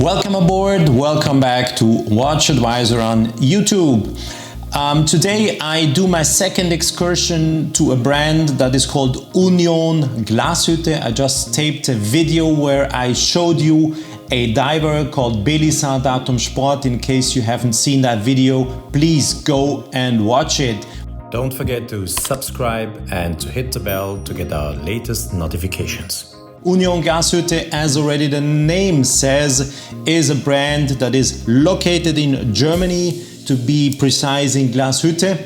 Welcome aboard, welcome back to WatchAdvisor on YouTube. Today I do my second excursion to a brand that is called Union Glashütte. I just taped a video where I showed you a diver called Noramis Datum Sport. In case you haven't seen that video, please go and watch it. Don't forget to subscribe and to hit the bell to get our latest notifications. Union Glashütte, as already the name says, is a brand that is located in Germany, to be precise in Glashütte.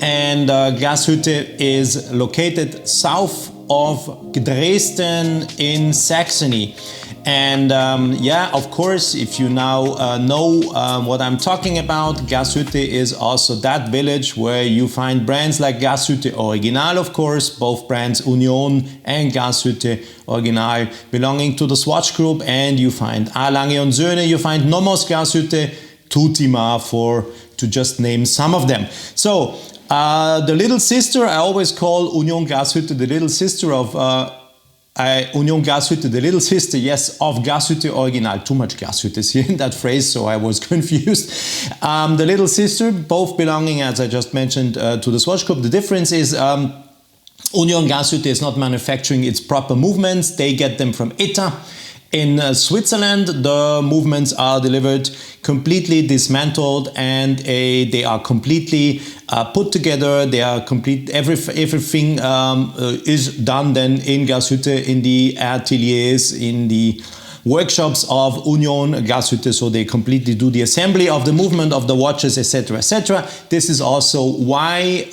And Glashütte is located south of Dresden in Saxony. And yeah, of course, if you now know what I'm talking about, Glashütte is also that village where you find brands like Glashütte Original, of course, both brands Union and Glashütte Original belonging to the Swatch Group, and you find A. Lange und Söhne, you find Noramis Glashütte, Tutima, to just name some of them. So the little sister, I always call Union Glashütte the little sister of Union Glashütte, the little sister, yes, of Glashütte Original. Too much Glashüttes here in that phrase, so I was confused. The little sister, both belonging, as I just mentioned, to the Swatch Group. The difference is Union Glashütte is not manufacturing its proper movements. They get them from ETA. In Switzerland, the movements are delivered completely dismantled, and they are completely put together. They are complete. Everything is done then in Glashütte, in the ateliers, in the workshops of Union Glashütte. So they completely do the assembly of the movement of the watches, etc., etc. This is also why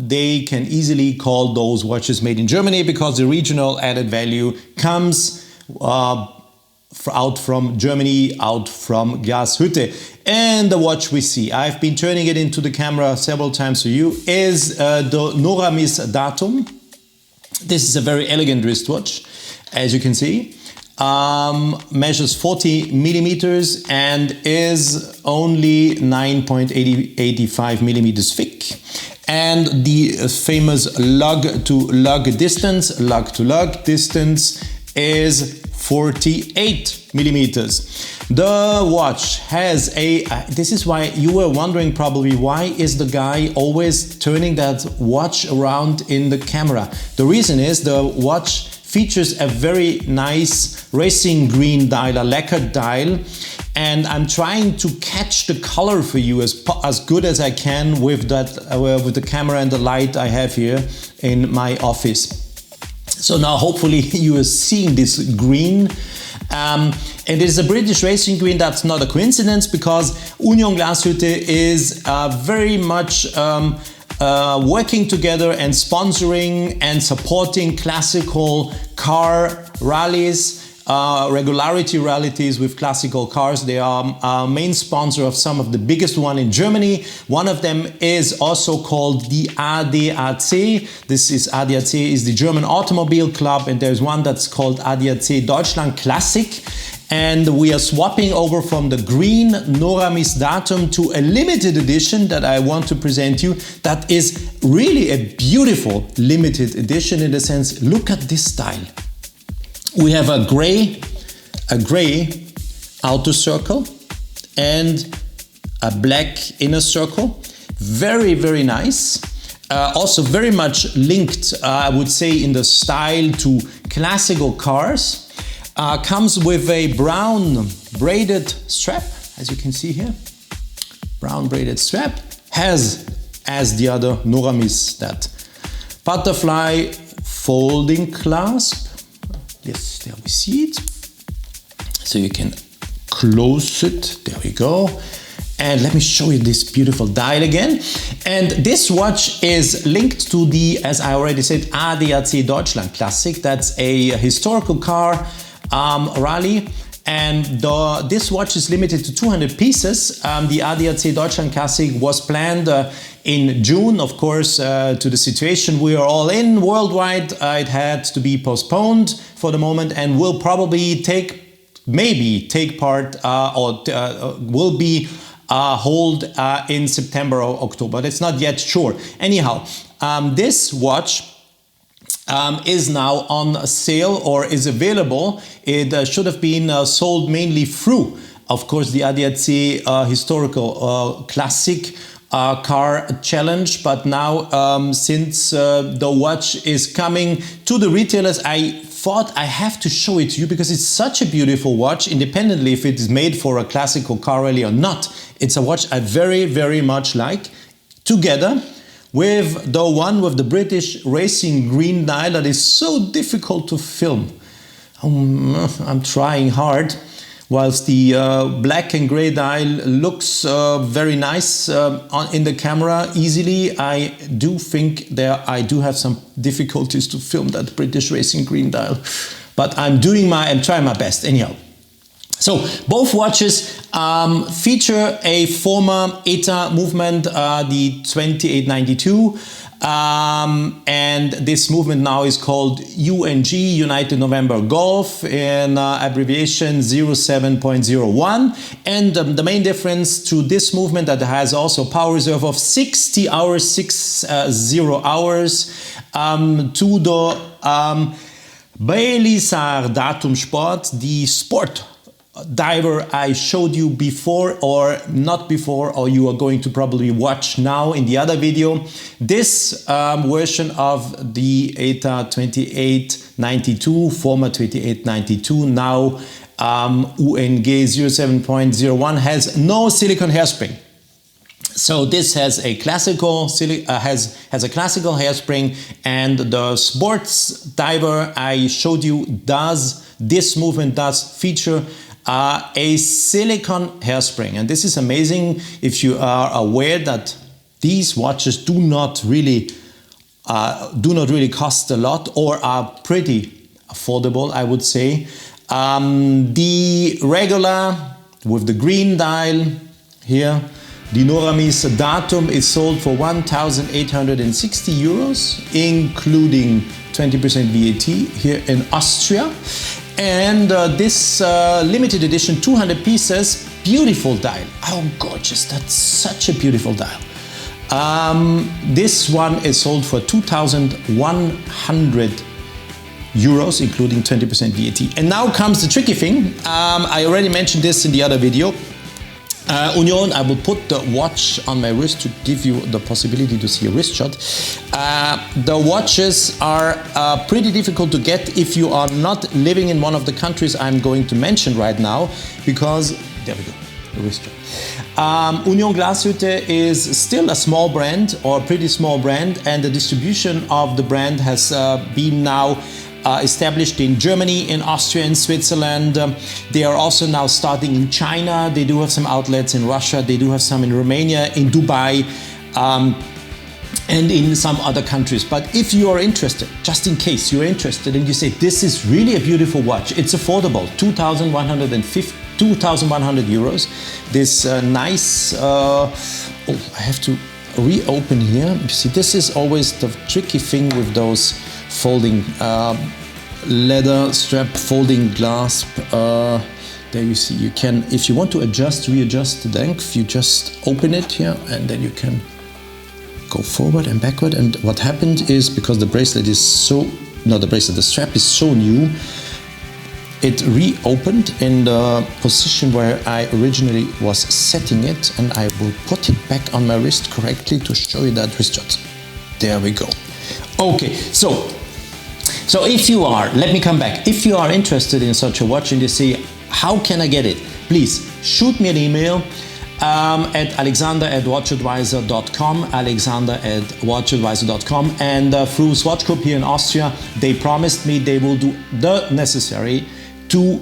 they can easily call those watches made in Germany, because the regional added value comes out from Germany, out from Glashütte. And the watch we see, I've been turning it into the camera several times for you, is the Noramis Datum. This is a very elegant wristwatch, as you can see. Measures 40 millimeters and is only 9.85 millimeters thick. And the famous lug-to-lug distance is 48 millimeters. The watch has this is why you were wondering probably, why is the guy always turning that watch around in the camera? The reason is the watch features a very nice racing green dial, a lacquered dial, and I'm trying to catch the color for you as good as I can with the camera and the light I have here in my office. So now hopefully you are seeing this green. And it is a British racing green. That's not a coincidence, because Union Glashütte is very much working together and sponsoring and supporting classical car rallies, regularity rallies with classical cars. They are main sponsor of some of the biggest one in Germany. One of them is also called the ADAC. This is ADAC is the German Automobile Club, and there's one that's called ADAC Deutschland Classic. And we are swapping over from the green Noramis Datum to a limited edition that I want to present you. That is really a beautiful limited edition in the sense, look at this style. We have a gray outer circle and a black inner circle. Very, very nice. Also very much linked, I would say, in the style to classical cars. Comes with a brown braided strap, as you can see here. Brown braided strap. Has, as the other Noramis, that butterfly folding clasp. Yes, there we see it. So you can close it. There we go. And let me show you this beautiful dial again. And this watch is linked to the, as I already said, ADAC Deutschland Classic. That's a historical car rally. And this watch is limited to 200 pieces. The ADAC Deutschland Classic was planned in June, of course, to the situation we are all in worldwide. It had to be postponed for the moment, and will probably maybe take part will be hold in September or October. That's not yet sure. Anyhow, this watch is now on sale or is available. It should have been sold mainly through, of course, the ADAC historical classic car challenge, but now since the watch is coming to the retailers, I thought I have to show it to you because it's such a beautiful watch, independently if it is made for a classical car rally or not. It's a watch I very much like, together with the one with the British racing green dial that is so difficult to film. I'm trying hard. Whilst the black and gray dial looks very nice in the camera easily, I do think I do have some difficulties to film that British racing green dial. But I'm trying my best anyhow. So both watches feature a former ETA movement, the 2892. And this movement now is called UNG, United November Golf, in abbreviation 07.01. And the main difference to this movement that has also power reserve of 60 hours, 60 hours, to the Noramis Datum Sport, the sport diver I showed you before or not before, or you are going to probably watch now in the other video. This version of the ETA 2892, former 2892, now UNG 07.01, has no silicone hairspring. So this has a classical has a classical hairspring, and the sports diver I showed you this movement does feature a silicone hairspring. And this is amazing if you are aware that these watches do not really cost a lot or are pretty affordable, I would say. The regular with the green dial here, the Noramis Datum, is sold for 1,860 euros, including 20% VAT here in Austria. And this limited edition 200 pieces, beautiful dial. Oh, gorgeous, that's such a beautiful dial. This one is sold for 2,100 euros, including 20% VAT. And now comes the tricky thing. I already mentioned this in the other video. Union, I will put the watch on my wrist to give you the possibility to see a wrist shot. The watches are pretty difficult to get if you are not living in one of the countries I'm going to mention right now, because, there we go, the wrist shot. Union Glashütte is still a small brand, or a pretty small brand, and the distribution of the brand has been now established in Germany, in Austria, in Switzerland. They are also now starting in China. They do have some outlets in Russia. They do have some in Romania, in Dubai, and in some other countries. But if you are interested, just in case you're interested and you say, this is really a beautiful watch, it's affordable, 2,100 euros. This nice, I have to reopen here. You see, this is always the tricky thing with those folding leather strap, folding glass. There you see, you can, if you want to readjust the length, you just open it here and then you can go forward and backward. And what happened is, because the bracelet is the strap is so new, it reopened in the position where I originally was setting it, and I will put it back on my wrist correctly to show you that wrist shot. There we go. Okay, so if you are, let me come back. If you are interested in such a watch and you say, how can I get it? Please shoot me an email at alexander@watchadvisor.com, alexander@watchadvisor.com, and through Swatch Group here in Austria, they promised me they will do the necessary to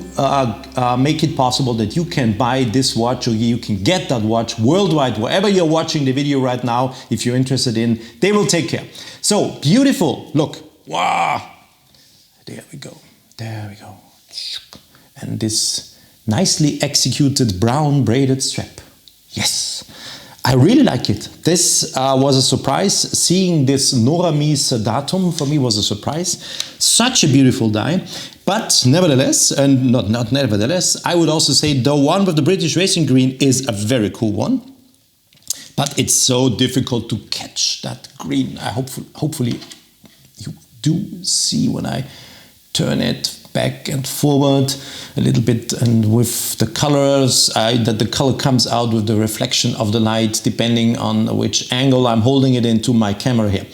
make it possible that you can buy this watch, or you can get that watch worldwide, wherever you're watching the video right now. If you're interested in, they will take care. So beautiful, look, wow, there we go, and this nicely executed brown braided strap. Yes, I really like it. This was a surprise. Seeing this Noramis Datum for me was a surprise. Such a beautiful die. But nevertheless, and not nevertheless, I would also say the one with the British racing green is a very cool one. But it's so difficult to catch that green. Hopefully you do see when I turn it back and forward a little bit, and with the colors, that the color comes out with the reflection of the light depending on which angle I'm holding it into my camera here.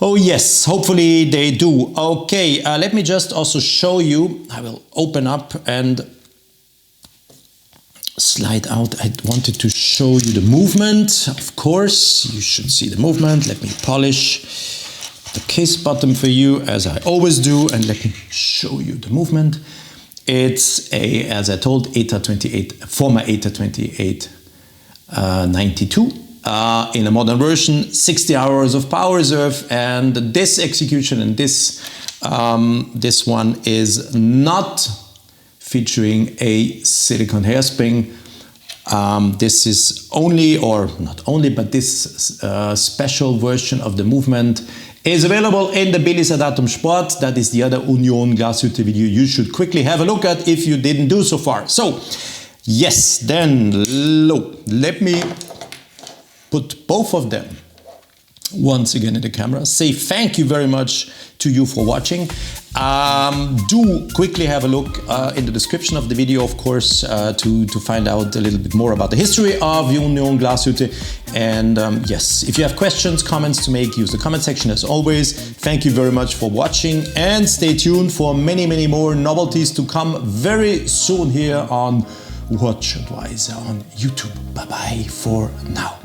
Oh yes, hopefully they do. Okay, let me just also show you. I will open up and slide out. I wanted to show you the movement. Of course, you should see the movement. Let me polish the case bottom for you, as I always do, and let me show you the movement. It's a, as I told, former ATA 2892 in a modern version, 60 hours of power reserve, and this execution and this one is not featuring a silicone hairspring. This is only, or not only, but this special version of the movement is available in the Noramis Datum Sport. That is the other Union Glashütte video you should quickly have a look at if you didn't do so far. So, yes, then let me put both of them once again in the camera. Say thank you very much to you for watching. Do quickly have a look in the description of the video, of course, to find out a little bit more about the history of Union Glashütte. And yes, if you have questions, comments to make, use the comment section as always. Thank you very much for watching, and stay tuned for many, many more novelties to come very soon here on WatchAdvisor on YouTube. Bye bye for now.